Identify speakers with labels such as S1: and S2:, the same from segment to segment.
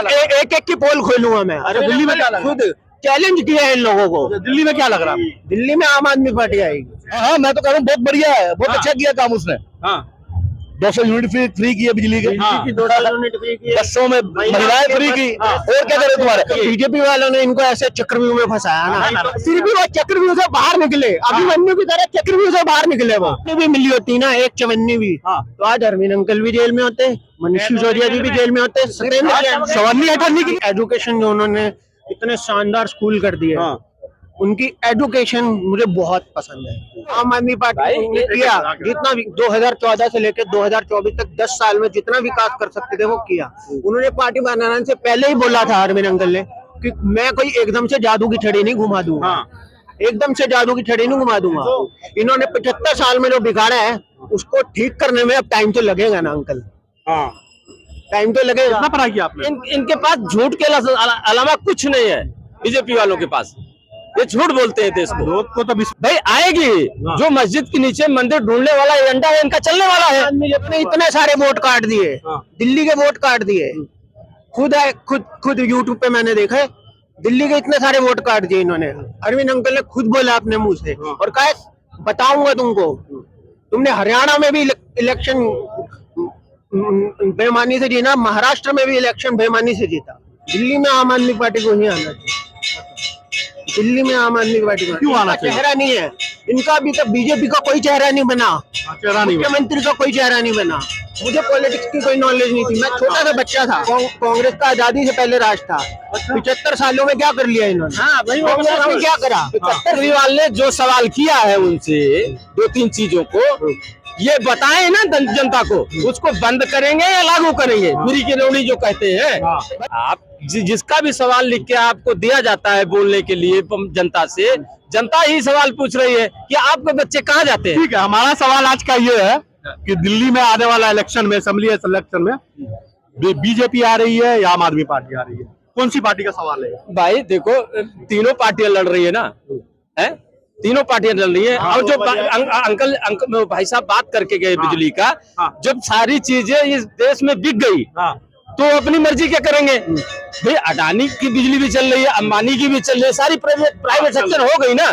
S1: एक एक की पोल खोलूंगा मैं।
S2: अरे दिल्ली में क्या लग रहा है?
S1: खुद चैलेंज किया है इन लोगों को।
S2: दिल्ली में क्या लग रहा है?
S1: दिल्ली में आम आदमी पार्टी आएगी।
S2: हाँ मैं तो कह रहा हूँ बहुत बढ़िया है, बहुत अच्छा किया काम उसने। 200 यूनिट फ्री की है बिजली के,
S1: 200 यूनिट फ्री की,
S2: बसों में महिलाएं फ्री की। और क्या करे तुम्हारे?
S1: बीजेपी वालों ने इनको ऐसे चक्रव्यूह में फंसाया ना, फिर भी वो चक्रव्यूह से बाहर निकले। अभिमन्यु की तरह चक्रव्यूह से बाहर निकले। वो भी मिली होती ना एक चवन्नी भी, तो आज अरविंद अंकल भी जेल में होते, मनीष सिसोदिया जी भी जेल में होते।
S2: सवन्नी अठन्नी की
S1: एजुकेशन जो उन्होंने इतने शानदार स्कूल कर दिए, उनकी एजुकेशन मुझे बहुत पसंद है। आम आदमी पार्टी ने किया जितना भी 2014 से लेकर 2024 तक 10 साल में जितना विकास कर सकते थे वो किया। उन्होंने पार्टी बनाने से पहले ही बोला था अरविंद अंकल ने कि मैं कोई एकदम से जादू की छड़ी नहीं घुमा दूंगा, एकदम से जादू की छड़ी नहीं घुमा दूंगा। इन्होंने 75 साल में जो बिगाड़ा है उसको ठीक करने में अब टाइम तो लगेगा ना अंकल, टाइम तो लगेगा।
S2: कितना पढ़ाई किया आपने?
S3: इनके पास झूठ के अलावा कुछ नहीं है। बीजेपी वालों के पास ये झूठ बोलते हैं देश को।
S2: लोग को तो
S3: भाई आएगी, जो मस्जिद के नीचे मंदिर ढूंढने वाला एजेंडा है इनका चलने वाला है।
S1: अपने इतने सारे वोट काट दिए, दिल्ली के वोट काट दिए। खुद यूट्यूब पे मैंने देखा है, दिल्ली के इतने सारे वोट काट दिए इन्होंने। अरविंद अंकल ने खुद बोला अपने मुंह से, और कहा बताऊंगा तुमको। तुमने हरियाणा में भी इलेक्शन बेईमानी से जीता, महाराष्ट्र में भी इलेक्शन बेईमानी से जीता। दिल्ली में आम आदमी पार्टी को ही आना चाहिए। दिल्ली में आम आदमी पार्टी को
S2: क्यों आना चाहिए?
S1: चेहरा नहीं है इनका। अभी तक बीजेपी का कोई चेहरा नहीं बना, मुख्यमंत्री का कोई चेहरा नहीं बना। मुझे पॉलिटिक्स की कोई नॉलेज नहीं थी, मैं छोटा सा बच्चा था। कांग्रेस का आजादी से पहले राज था। 75 सालों में क्या कर लिया इन्होंने? कांग्रेस ने क्या करा?
S3: 75 केजरीवाल ने जो सवाल किया है उनसे 2-3 चीजों को ये बताएं ना जनता को, उसको बंद करेंगे या लागू करेंगे? फ्री की रेवड़ी जो कहते हैं। आप जिसका भी सवाल लिख के आपको दिया जाता है बोलने के लिए जनता से, जनता ही सवाल पूछ रही है कि आपके बच्चे कहाँ जाते हैं।
S2: ठीक है, हमारा सवाल आज का ये है कि दिल्ली में आने वाला इलेक्शन में, असेंबली इलेक्शन में बीजेपी आ रही है या आम आदमी पार्टी आ रही है? कौन सी पार्टी का सवाल है?
S3: भाई देखो, तीनों पार्टियां लड़ रही है ना, है तीनों पार्टियां लड़ रही है। और जो अंकल भाई साहब बात करके गए बिजली का, जब सारी चीजें इस देश में बिक गई तो अपनी मर्जी क्या करेंगे? भाई अडानी की बिजली भी चल रही है, अंबानी की भी चल रही है, सारी प्राइवेट सेक्टर हो गई ना।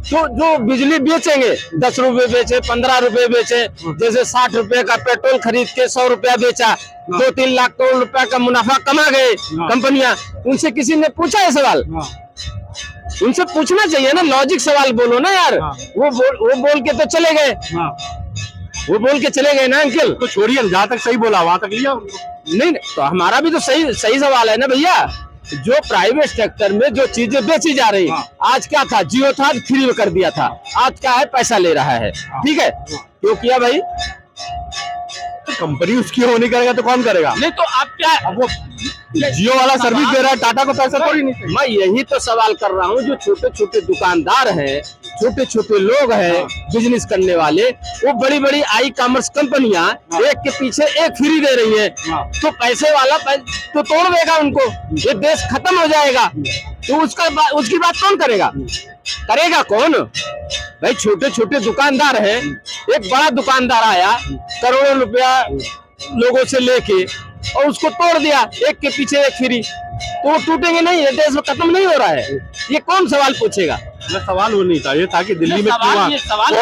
S3: तो जो बिजली बेचेंगे 10 रुपए बेचे, 15 रुपए बेचे, जैसे 60 रुपए का पेट्रोल खरीद के 100 रुपया बेचा, 2-3 लाख करोड़ रुपया का मुनाफा कमा गए कंपनियां। उनसे किसी ने पूछा है सवाल? उनसे पूछना चाहिए ना, लॉजिक सवाल बोलो ना यार। वो बोल के तो चले गए, वो बोल के चले गए ना अंकल।
S2: तो छोड़िए, जहाँ तक सही बोला वहां तक लिया।
S3: नहीं तो हमारा भी तो सही सवाल है ना भैया। जो प्राइवेट सेक्टर में जो चीजें बेची जा रही, आज क्या था? जियो था, फ्री में कर दिया था। आज क्या है? पैसा ले रहा है। ठीक है, क्यों किया भाई?
S2: तो कंपनी उसकी होनी करेगा तो कौन करेगा?
S3: नहीं तो आप क्या,
S2: वो जियो वाला सर्विस दे रहा है, टाटा को पैसा थोड़ी नहीं।
S3: मैं यही तो सवाल कर रहा हूँ। जो छोटे छोटे दुकानदार हैं, छोटे छोटे लोग हैं बिजनेस करने वाले, वो बड़ी बड़ी ई-कॉमर्स कंपनियां एक के पीछे एक फ्री दे रही है, तो पैसे वाला तो तोड़ देगा उनको। ये देश खत्म हो जाएगा, तो उसकी बात कौन करेगा? करेगा कौन? भाई छोटे छोटे दुकानदार हैं, एक बड़ा दुकानदार आया करोड़ों रुपया लोगों से लेके और उसको तोड़ दिया, एक के पीछे एक फ्री, तो वो टूटेंगे नहीं? ये देश में खत्म नहीं हो रहा है? ये कौन सवाल पूछेगा?
S2: सवाल वो नहीं था, ये था कि दिल्ली में कौन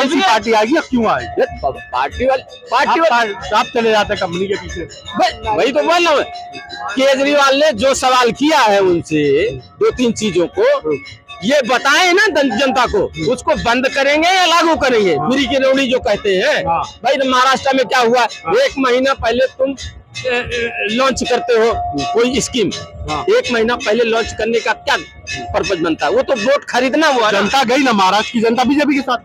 S2: सी पार्टी आएगी और क्यों आएगी? पार्टी आप चले जाते हैं कंपनी के पीछे।
S3: वही तो बोल रहा हूँ। केजरीवाल ने जो सवाल किया है उनसे 2-3 चीजों को ये बताएं ना जनता को, उसको बंद करेंगे या लागू करेंगे? फ्री की रेवड़ी जो कहते हैं। भाई महाराष्ट्र में क्या हुआ? 1 महीना पहले तुम लॉन्च करते हो कोई स्कीम, 1 महीना पहले लॉन्च करने का क्या पर्पज बनता है? वो तो वोट खरीदना हुआ।
S2: जनता गई ना, महाराष्ट्र की जनता बीजेपी के साथ।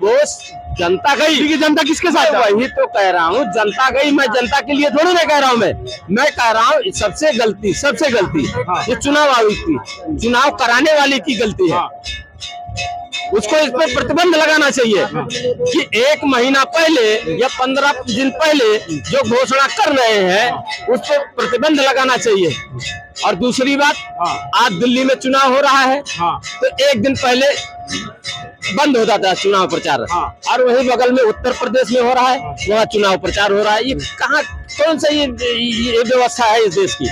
S3: जनता गई की जनता किसके साथ? वही तो कह रहा हूँ, जनता गई। मैं जनता के लिए थोड़ी ना कह रहा हूँ, मैं कह रहा हूँ सबसे गलती ये चुनाव आयोग की, चुनाव कराने वाले की गलती है। उसको इस पर प्रतिबंध लगाना चाहिए कि 1 महीना पहले या 15 दिन पहले जो घोषणा कर रहे हैं उस पर प्रतिबंध लगाना चाहिए। और दूसरी बात, आज दिल्ली में चुनाव हो रहा है, तो 1 दिन पहले बंद होता था चुनाव प्रचार। और वही बगल में उत्तर प्रदेश में हो रहा है, वहाँ चुनाव प्रचार हो रहा है। ये कहाँ, कौन सा ये व्यवस्था है इस देश की?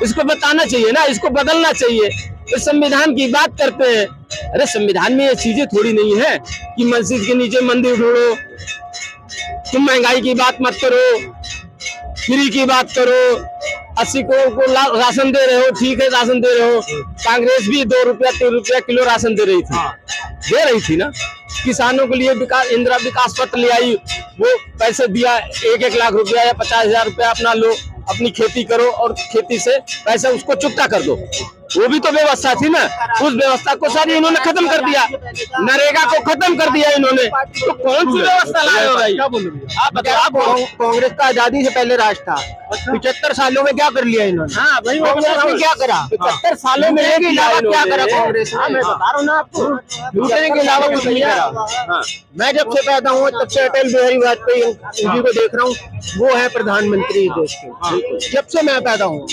S3: इसको बताना चाहिए ना, इसको बदलना चाहिए। इस संविधान की बात करते हैं, अरे संविधान में ये चीजें थोड़ी नहीं है कि मस्जिद के नीचे मंदिर ढूंढो, तुम महंगाई की बात मत करो, फ्री की बात करो, 80 करोड़ को राशन दे रहे हो, ठीक है राशन दे रहे हो। कांग्रेस भी 2 रुपया 3 रुपया किलो राशन दे रही थी ना। किसानों के लिए विकास, इंदिरा विकास पत्र ले आई, वो पैसे दिया, 1-1 लाख रुपया या 50,000 रुपया अपना लो, अपनी खेती करो और खेती से पैसा उसको चुकता कर दो। वो भी तो व्यवस्था थी ना, उस व्यवस्था को सारी इन्होंने खत्म कर दिया, नरेगा को खत्म कर दिया इन्होंने। तो कौन सी व्यवस्था लाए हो भाई? आप बताओ।
S1: कांग्रेस का आजादी से पहले राज था, 75 सालों में क्या कर लिया इन्होंने?
S3: हाँ भाई,
S1: कांग्रेस ने क्या करा?
S3: 75 सालों में
S1: लूटने के अलावा क्या करा कांग्रेस?
S3: हाँ, मैं बता रहा हूँ ना आपको,
S1: लूटने के अलावा कुछ नहीं करा। मैं जब से पैदा हुआ तब से अटल बिहारी वाजपेयी जी को देख रहा हूँ, वो है प्रधानमंत्री देश के, जब से मैं पैदा हूँ।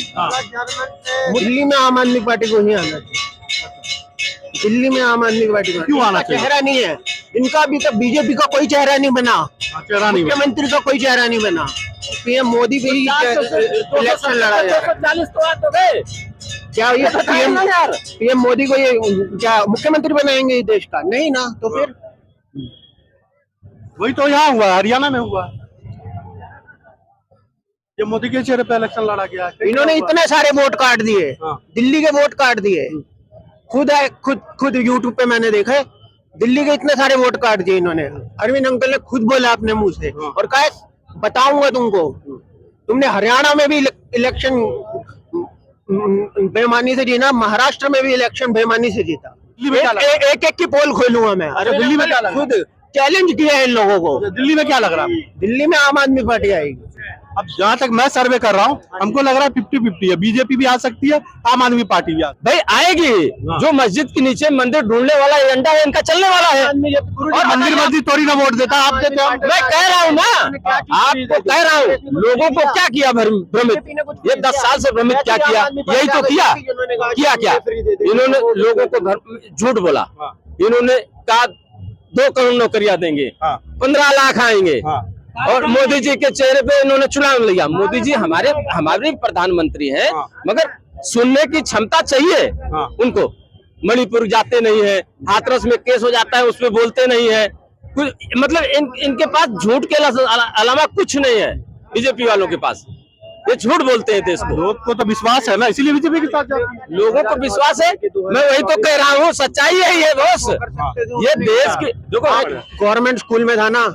S1: दिल्ली में आम आदमी पार्टी को ही आना चाहिए। दिल्ली में आम आदमी पार्टी को
S2: क्यों आना चाहिए?
S1: चेहरा नहीं है इनका, अभी तक बीजेपी का कोई चेहरा नहीं बना, मुख्यमंत्री का कोई चेहरा नहीं बना। पीएम मोदी भी इलेक्शन लड़ा जा रहा है।
S3: 40 तो आ तो गए।
S1: क्या ये पीएम मोदी को ये क्या मुख्यमंत्री बनाएंगे इस देश का? नहीं ना। तो फिर
S2: वही तो यहाँ हुआ, हरियाणा में हुआ, ये मोदी के चेहरे पे इलेक्शन लड़ा गया।
S1: इन्होंने इतने सारे वोट काट दिए, दिल्ली के वोट काट दिए। खुद यूट्यूब पे मैंने देखा है, दिल्ली के इतने सारे वोट काट दिए इन्होंने। अरविंद अंकल ने खुद बोला अपने मुंह से, और कहा बताऊंगा तुमको। तुमने हरियाणा में भी इलेक्शन बेईमानी से जीता, महाराष्ट्र में भी इलेक्शन बेईमानी से जीता। एक की पोल खोलूंगा मैं।
S2: अरे दिल्ली में क्या लगा?
S1: खुद चैलेंज किया है इन लोगों को।
S2: दिल्ली में क्या लग रहा है?
S1: दिल्ली में आम आदमी पार्टी आएगी।
S2: अब जहाँ तक मैं सर्वे कर रहा हूँ, हमको लग रहा है 50-50 है। बीजेपी भी आ सकती है, आम आदमी पार्टी भी आ सकती
S3: भाई आएगी। जो मस्जिद के नीचे मंदिर ढूंढने वाला एजेंडा है, इनका चलने वाला है।
S2: और मंदिर मस्जिद थोड़ी ना वोट देता, आप देते हो।
S3: मैं कह रहा हूँ ना, आपको कह रहा हूँ, लोगों को क्या किया भ्रमित? ये 10 साल से भ्रमित क्या किया? यही तो किया क्या इन्होंने लोगों को झूठ बोला। इन्होंने कहा 2 करोड़ नौकरियां देंगे, 15 लाख आएंगे, और मोदी जी के चेहरे पे इन्होंने चुनाव लिया। मोदी जी हमारे प्रधानमंत्री हैं, मगर सुनने की क्षमता चाहिए उनको। मणिपुर जाते नहीं है, हाथरस में केस हो जाता है, उसमें बोलते नहीं है कुछ। मतलब इनके पास झूठ के अलावा कुछ नहीं है बीजेपी वालों के पास। ये झूठ बोलते हैं देश को।
S2: लोग को तो विश्वास है ना, इसीलिए बीजेपी के साथ जाते हैं।
S3: लोगों को विश्वास है, मैं वही तो कह रहा हूँ, सच्चाई यही है बॉस। ये देश की देखो,
S1: गवर्नमेंट स्कूल में था ना,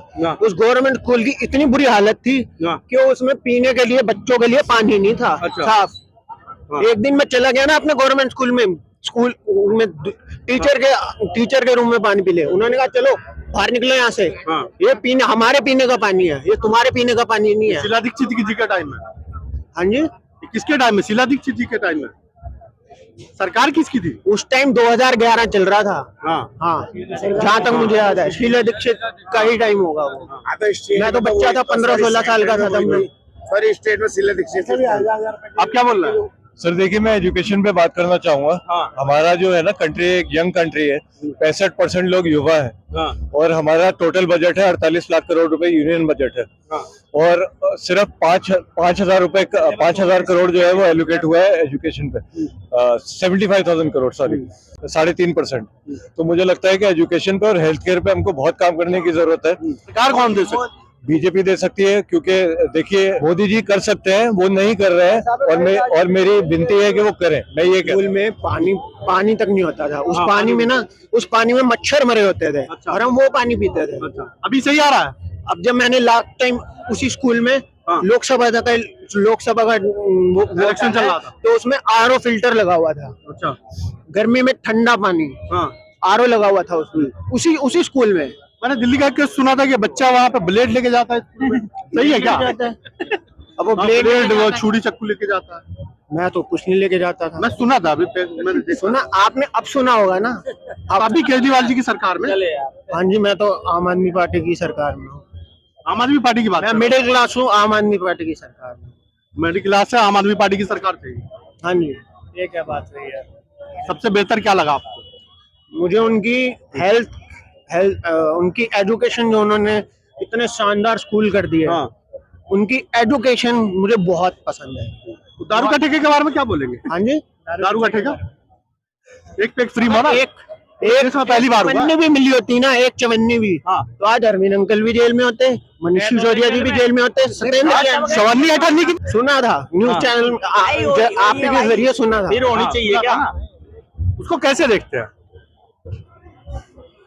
S1: उस गवर्नमेंट स्कूल की इतनी बुरी हालत थी कि उसमें पीने के लिए बच्चों के लिए पानी नहीं था साफ। एक दिन मैं चला गया ना अपने गवर्नमेंट स्कूल में टीचर के रूम में पानी पी ले। उन्होंने कहा चलो बाहर निकलो यहाँ से, ये हमारे पीने का पानी है, ये तुम्हारे पीने का पानी नहीं है।
S2: शीला दीक्षित जी के टाइम में।
S1: हाँ जी,
S2: किसके टाइम में? शीला दीक्षित जी के टाइम में सरकार किसकी थी?
S1: उस टाइम 2011 चल रहा था। हाँ, जहाँ तक मुझे याद है शीला दीक्षित का ही टाइम होगा वो। मैं तो बच्चा था, 15-16 साल का था तब मैं।
S4: स्टेट में शीला दीक्षित।
S2: आप क्या बोल रहे हैं?
S5: सर देखिए, मैं एजुकेशन पे बात करना चाहूंगा। हमारा जो है ना कंट्री एक यंग कंट्री है, 65% लोग युवा है, और हमारा टोटल बजट है 48 लाख करोड़ रुपए यूनियन बजट है, और सिर्फ 5,000 करोड़ जो है वो एलोकेट हुआ है एजुकेशन पे। 75,000 करोड़, सॉरी 3.5%। तो मुझे लगता है कि एजुकेशन पे और हेल्थ केयर पे हमको बहुत काम करने की जरूरत है।
S2: सरकार कौन दे सकती?
S5: बीजेपी दे सकती है, क्योंकि देखिए मोदी जी कर सकते हैं, वो नहीं कर रहे हैं, और मेरी विनती है कि वो करें। मैं ये
S1: स्कूल में पानी तक नहीं होता था। उस पानी में मच्छर मरे होते थे, और हम वो पानी पीते थे।
S2: अभी सही आ रहा है?
S1: अब जब मैंने लास्ट टाइम उसी स्कूल में लोकसभा का
S2: इलेक्शन चल रहा था,
S1: तो उसमें आरओ फिल्टर लगा हुआ था।
S2: अच्छा,
S1: गर्मी में ठंडा पानी, आरओ लगा हुआ था उसमें, उसी स्कूल में।
S2: मैंने दिल्ली का केस सुना था कि बच्चा वहाँ पे ब्लेड लेके जाता है। सही है क्या?
S1: अब वो ब्लेड
S2: वो छुरी चक्कू लेके जाता है।
S1: मैं तो कुछ नहीं लेके जाता था।
S2: मैं सुना था, अभी मैंने
S1: सुना, आपने अब सुना होगा ना।
S2: अब अभी केजरीवाल जी की सरकार में।
S1: हाँ जी, मैं तो आम आदमी पार्टी की सरकार में हूँ।
S2: आम आदमी पार्टी की बात?
S1: मैं मिडिल क्लास हूँ, आम आदमी पार्टी की सरकार में।
S2: मिडिल क्लास है, आम आदमी पार्टी की सरकार चाहिए।
S1: हाँ जी, ये क्या बात है यार।
S2: सबसे बेहतर क्या लगा आपको?
S1: मुझे उनकी हेल्थ हेल्थ उनकी एजुकेशन जो उन्होंने इतने शानदार स्कूल कर दिए, उनकी एजुकेशन मुझे बहुत पसंद है।
S2: दारू का ठेके के बारे में क्या बोलेंगे?
S1: हाँ जी,
S2: दारू का ठेका एक पे एक फ्री माना,
S1: एक
S2: इसमें पहली बार हुआ।
S1: चवन्नी भी मिली होती ना, एक चवन्नी भी, तो आज अरविंद अंकल भी जेल में होते, मनीष सिसोदिया जी भी जेल में होते, सत्येंद्र
S2: चवन्नी अठन्नी की
S1: सुना था न्यूज चैनल आपके के जरिए सुना था।
S3: फिर होनी चाहिए क्या?
S2: उसको कैसे देखते हैं?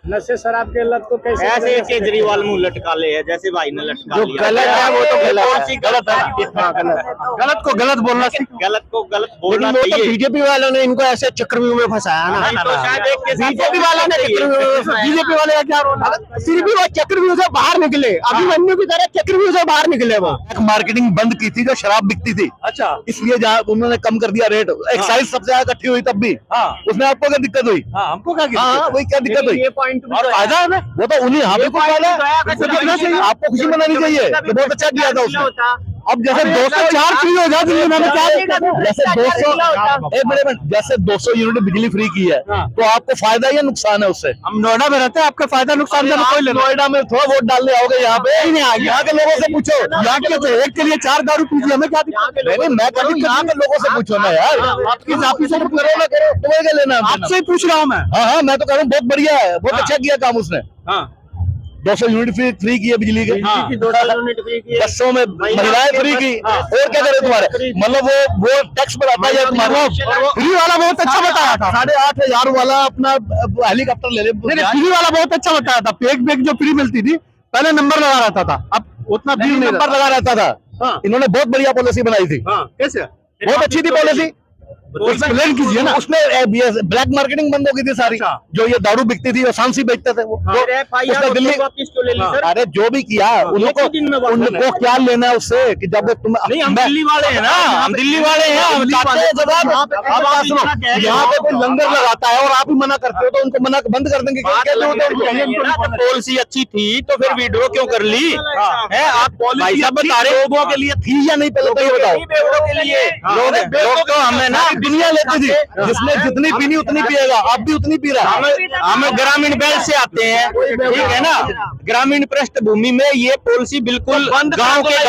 S1: नशे शराब के लत को कैसे
S3: ऐसे केजरीवाल मुंह लटका ले है, जैसे भाई ने लटका
S1: जो
S3: लिया।
S1: गलत है वो तो गलत
S3: कौन
S1: है।
S3: सी गलत है?
S1: हाँ, गलत।
S2: गलत को गलत बोलना सीख।
S3: गलत को गलत बोलना
S1: लेकिन वो तो
S3: चाहिए।
S1: बीजेपी वालों ने इनको ऐसे चक्रव्यूह में फंसाया ना,
S3: नहीं तो शायद एक के साथ
S1: बीजेपी वालों ने चक्रव्यूह में फंसाया।
S2: बीजेपी वाले का क्या रोल है?
S1: फिर भी वो चक्रव्यूह से बाहर निकले, अभिमन्यु की तरह चक्रव्यूह से बाहर निकले वो।
S6: मार्केटिंग बंद की थी जो शराब बिकती थी,
S2: अच्छा,
S6: इसलिए जहाँ उन्होंने कम कर दिया रेट। एक्साइज सबसे ज्यादा इकट्ठी हुई तब भी, उसमें आपको क्या दिक्कत हुई?
S2: हमको क्या
S6: हाँ, वही क्या दिक्कत हुई?
S1: ये पॉइंट भी
S2: और
S1: तो है।
S2: फायदा है ना?
S6: वो तो उन्हीं हाँ बिल्कुल फायदा है।
S1: इससे कितना चाहिए?
S6: आपको खुशी मनानी चाहिए कि बहुत अच्छा किया था उसने।
S2: अब जैसे 204 फ्री हो जाए दिल्ली में, क्या
S6: जैसे 200 एक मिनट, जैसे 200 यूनिट बिजली फ्री की है, तो आपको फायदा या नुकसान है उससे?
S2: हम नोएडा में रहते हैं, आपका फायदा नुकसान का कोई लेना।
S6: नोएडा में थोड़ा वोट डालने आओगे यहाँ पे? यहाँ के लोगों से पूछो।
S2: यहाँ के तो एक के लिए 4 दारू पीजिए, हमें क्या दिक्कत?
S6: नहीं, मैं कह रहा हूँ यहाँ के लोगों से पूछो ना यार।
S2: आपकी जाति से
S6: करो ना करो, तुम्हें क्या लेना है?
S2: आपसे ही पूछ रहा हूँ मैं।
S6: हाँ, मैं तो कह रहा हूँ बहुत बढ़िया है, बहुत अच्छा किया काम उसने। 200 यूनिट फ्री की है बिजली के,
S1: 200 यूनिट फ्री की है।
S6: बसों में महिलाएं फ्री की, और क्या करे तुम्हारे? मतलब वो टैक्स बढ़ाता है तुम्हारा।
S2: फ्री वाला बहुत अच्छा बताया था।
S6: 8,500 वाला अपना हेलीकॉप्टर ले ले।
S2: फ्री वाला बहुत अच्छा बताया था। पेग जो फ्री मिलती थी, पहले नंबर लगा रहता था, अब उतना फ्री नहीं
S6: नंबर लगा रहता था। इन्होंने बहुत बढ़िया पॉलिसी बनाई थी,
S2: कैसे?
S6: बहुत अच्छी थी पॉलिसी।
S2: एक्सप्लेन कीजिए ना।
S6: उसमें ब्लैक मार्केटिंग बंद हो गई थी सारी, जो ये दारू बिकती थी और सांसी बेचते थे वो। उसने दिल्ली, अरे जो भी किया उनको क्या लेना है उससे कि जब तुम
S3: नहीं, हम दिल्ली वाले हैं ना, हम दिल्ली वाले हैं, हम चाहते हैं जवाब।
S6: अब बात सुनो, यहाँ पे कोई लंगर लगाता है और आप ही मना करते हो, तो उनको मना बंद कर देंगे?
S3: पॉलिसी अच्छी थी तो फिर विड्रॉ क्यों कर ली है? आप भाई साहब बता रहे
S6: लोगों के लिए थी या नहीं, पहले तो ये बताओ।
S3: के लिए
S6: लोग तो हमें ना दुनिया लेती थी, जिसने जितनी पीनी उतनी पिएगा, आप भी उतनी पी रहा है।
S3: हम ग्रामीण बेल्ट से आते हैं, ठीक है ना? ग्रामीण पृष्ठभूमि में ये पॉलिसी बिल्कुल गांव के